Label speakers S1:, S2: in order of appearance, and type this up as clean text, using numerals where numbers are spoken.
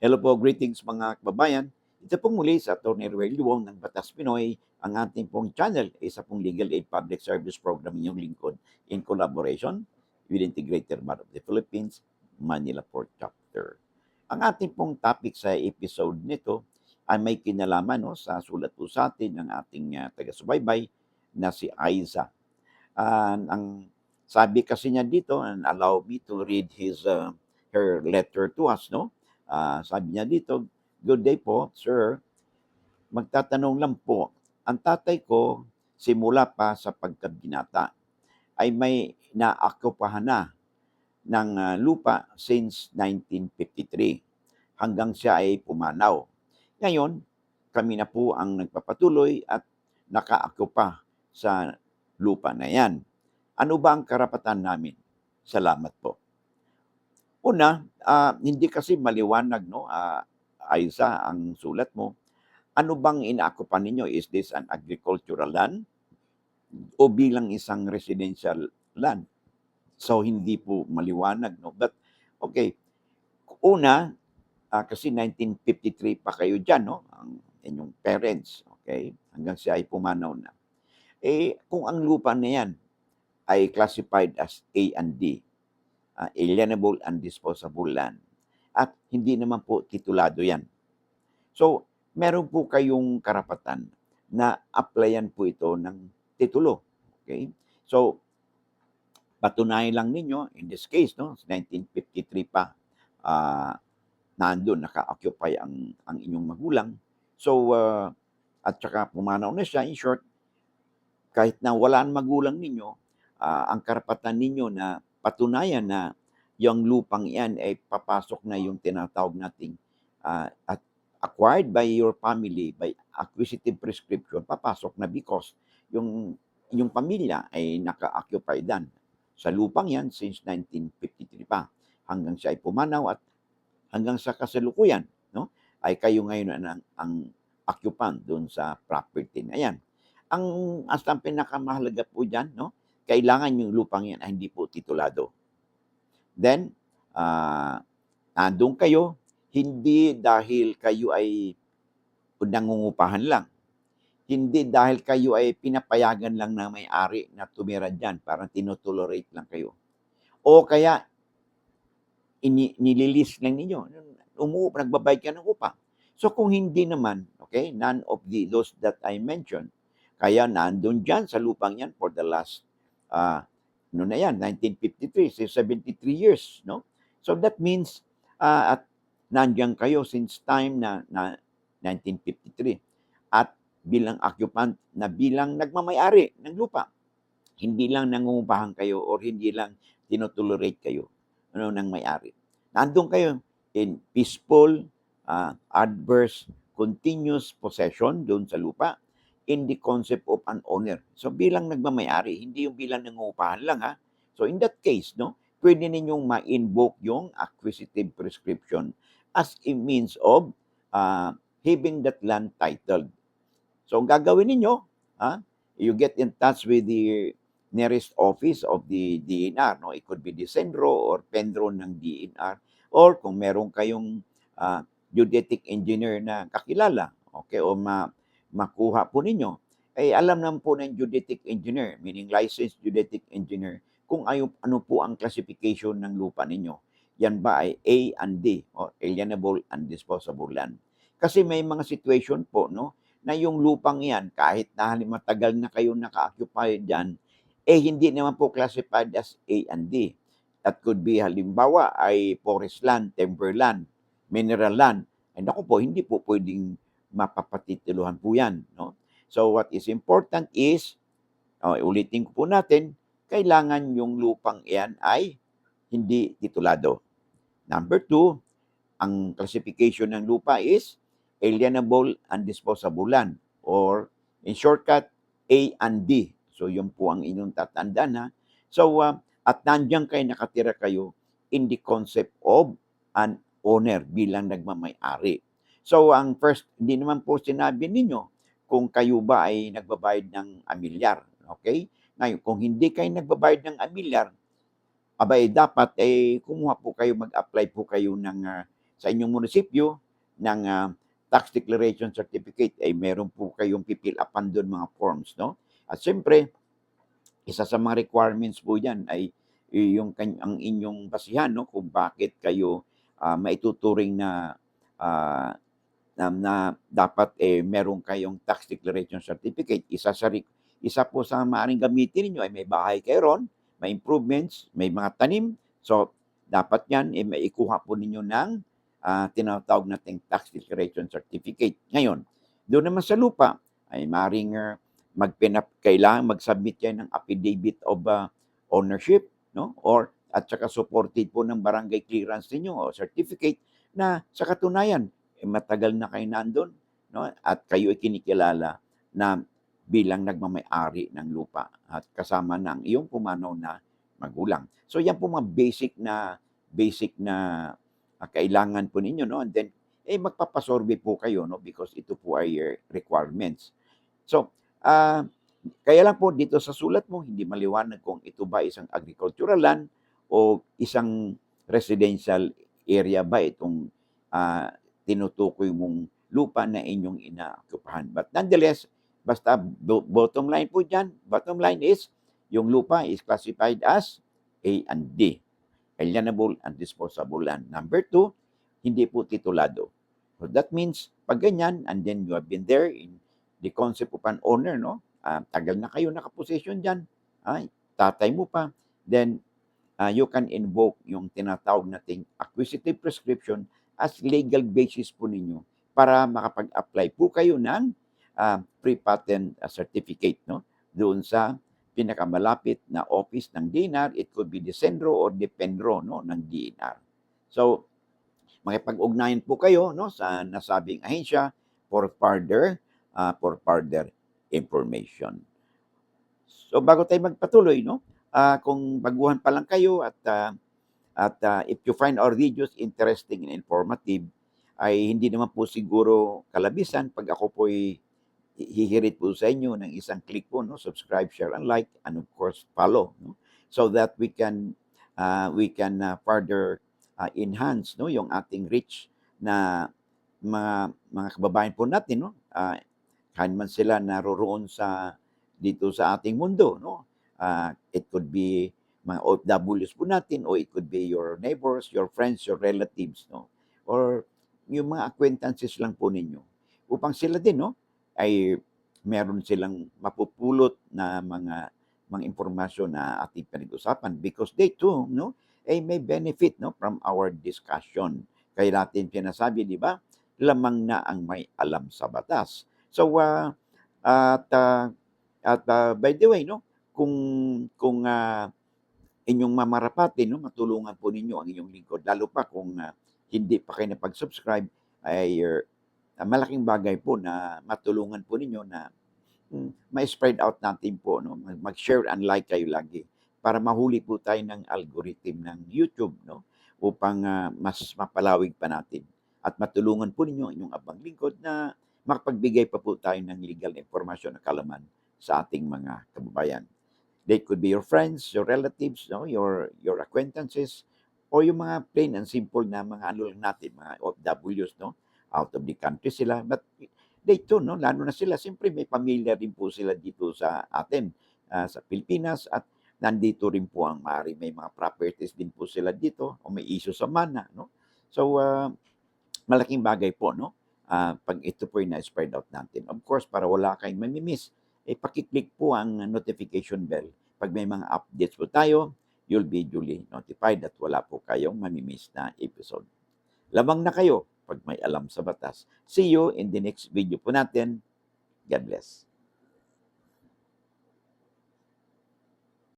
S1: Hello po, greetings mga kababayan. Ito pong muli sa Atty. Ruel Luong ng Batas Pinoy, ang ating pong channel, isa pong legal aid public service program inyong lingkod in collaboration with Integrated Bar of the Philippines, Manila Port Chapter. Ang ating pong topic sa episode nito ay may kinalaman sa sulat po sa atin ng ating taga-subaybay na si Aiza. Ang sabi kasi niya dito, and allow me to read her letter to us, no? Sabi niya dito, "Good day po, sir. Magtatanong lang po, ang tatay ko simula pa sa pagkabinata ay may naakupahan na ng lupa since 1953 hanggang siya ay pumanaw. Ngayon, kami na po ang nagpapatuloy at nakaakupa sa lupa na yan. Ano ba ang karapatan namin? Salamat po." Una, hindi kasi maliwanag, no, Aiza, ang sulat mo. Ano bang inaakupan ninyo? Is this an agricultural land o bilang isang residential land? So, hindi po maliwanag, no? But, okay, una, kasi 1953 pa kayo dyan, no? Ang inyong parents, okay? Hanggang siya ay pumanaw na. Kung ang lupa na yan ay classified as A and D, alienable and disposable land, at hindi naman po titulado yan. So, meron po kayong karapatan na applyan po ito ng titulo. Okay? So, patunayan lang ninyo, in this case, no, 1953 pa, nandun, naka-occupy ang inyong magulang. So, at saka pumanaw na siya, in short, kahit na wala ang magulang ninyo, ang karapatan ninyo na patunayan na yung lupang yan ay papasok na yung tinatawag nating at acquired by your family by acquisitive prescription, papasok na because yung pamilya ay naka-occupy dan sa lupang yan since 1953 pa hanggang siya ay pumanaw at hanggang sa kasalukuyan, no, ay kayo ngayon ang occupant doon sa property na yan. Ang pinakamahalaga po diyan, no, kailangan yung lupang yan ay hindi po titulado. Then, nandun kayo, hindi dahil kayo ay nangungupahan lang. Hindi dahil kayo ay pinapayagan lang ng may-ari na tumira diyan, parang tinotolerate lang kayo. O kaya, nililis lang ninyo, nagbabayad ka ng upa. So kung hindi naman, okay, none of those that I mentioned, kaya nandun dyan sa lupang yan for the last, ano na yan, 1953, so 73 years, no? So that means, at nandiyan kayo since time na 1953 at bilang occupant na bilang nagmamayari ng lupa. Hindi lang nangungupahan kayo or hindi lang tinotolerate kayo ng may-ari. Nandun kayo in peaceful, adverse, continuous possession doon sa lupa in the concept of an owner. So bilang nagmamayari, hindi yung bilang nangungupahan lang, ha. So in that case, no, pwede ninyong ma-invoke yung acquisitive prescription as a means of having that land titled. So ang gagawin ninyo, you get in touch with the nearest office of the DNR, no? It could be the Sendro or Pendro ng DNR, or kung meron kayong geodetic engineer na kakilala, okay, o makuha po ninyo, alam naman po ng geodetic engineer, meaning licensed geodetic engineer, kung ano po ang classification ng lupa ninyo. Yan ba ay A and D, o alienable and disposable land? Kasi may mga situation po, no, na yung lupang yan, kahit na matagal na kayo naka-occupy dyan, hindi naman po classified as A and D. That could be, halimbawa, ay forest land, timber land, mineral land. And ako po, hindi po pwedeng mapapatituluhan po yan, no? So what is important is, ulitin ko po natin, kailangan yung lupang yan ay hindi titulado. Number 2, ang classification ng lupa is alienable and disposable land, or in shortcut, A and D. So yun po ang inyong tatandaan, ha. So at nandiyan kayo, nakatira kayo in the concept of an owner bilang nagmamay-ari. So ang first, hindi naman po sinabi ninyo kung kayo ba ay nagbabayad ng amilyar. Okay? Ngayon, kung hindi kayo nagbabayad ng amilyar, abay dapat kumuha po kayo, mag-apply po kayo ng sa inyong munisipyo ng tax declaration certificate, ay meron po kayong pipil upan doon mga forms, no? At siyempre, isa sa mga requirements po yan ay ang inyong basihan, no? Kung bakit kayo maituturing na ah, na dapat meron kayong tax declaration certificate. Isa po sa maaaring gamitin niyo ay may bahay kayo ron, may improvements, may mga tanim. So, dapat yan maikuha po ninyo ng tinatawag nating tax declaration certificate. Ngayon, doon naman sa lupa ay maaaring kailangan mag-submit kayo ng affidavit of ownership, no? Or at saka supported po ng barangay clearance ninyo o certificate na sa katunayan matagal na kayo nandun, no? At kayo ay kinikilala na bilang nagmamay-ari ng lupa at kasama ng iyong pumanaw na magulang. So yan po mga basic na kailangan po ninyo, no? And then magpapasurvey po kayo, no? Because ito po ay requirements. So, kaya lang po dito sa sulat mo hindi maliwanag kung ito ba isang agricultural land o isang residential area ba itong tinutukoy mong lupa na inyong inaokupahan. But nonetheless, basta bottom line po dyan, bottom line is, yung lupa is classified as A and D. Alienable and disposable land. Number 2, hindi po titulado. So that means, pag ganyan, and then you have been there in the concept of an owner, no? Tagal na kayo nakaposisyon dyan, tatay mo pa, then you can invoke yung tinatawag nating acquisitive prescription as legal basis po ninyo para makapag-apply po kayo ng pre-patent certificate, no? Doon sa pinakamalapit na office ng DENR. It could be the Sendro or the Penro, no, ng DENR. So, makipag-ugnayan po kayo, no, sa nasabing ahensya for further information. So, bago tayo magpatuloy, no, kung baguhan pa lang kayo at if you find our videos interesting and informative, ay hindi naman po siguro kalabisan pag ako po'y hihirit po sa inyo ng isang click po, no? Subscribe, share, and like, and of course, follow, no? So that we can further enhance, no, yung ating reach na mga kababayan po natin, no? Kahit man sila naroroon dito sa ating mundo, no? It could be mga OFWs po natin, o it could be your neighbors, your friends, your relatives, no? Or yung mga acquaintances lang po ninyo. Upang sila din, no, ay meron silang mapupulot na mga impormasyon na ating pinag-usapan because they too, no, ay may benefit, no, from our discussion. Kaya natin sinasabi, di ba, lamang na ang may alam sa batas. So, by the way, no, kung inyong mamarapati, no, matulungan po ninyo ang inyong lingkod. Lalo pa kung hindi pa kayo napag-subscribe, ay malaking bagay po na matulungan po ninyo na ma-spread out natin po, no, mag-share and like kayo lagi para mahuli po tayo ng algorithm ng YouTube, no, upang mas mapalawig pa natin at matulungan po ninyo ang inyong abang lingkod na makapagbigay pa po tayo ng legal information na kalaman sa ating mga kababayan. They could be your friends, your relatives, no, your acquaintances, o yung mga plain and simple na mga ano lang natin, mga OFWs, no, out of the country sila. But they too, no, lalo na sila, siyempre may pamilya din po sila dito sa atin, sa Pilipinas, at nandito rin po ang may mga properties din po sila dito, o may issue sa mana, no. So, malaking bagay po, no, pag ito po yung na-spread out natin. Of course, para wala kayong mamimiss, pakiclick po ang notification bell. Pag may mga updates po tayo, you'll be duly notified at wala po kayong mamimiss na episode. Lamang na kayo pag may alam sa batas. See you in the next video po natin. God bless.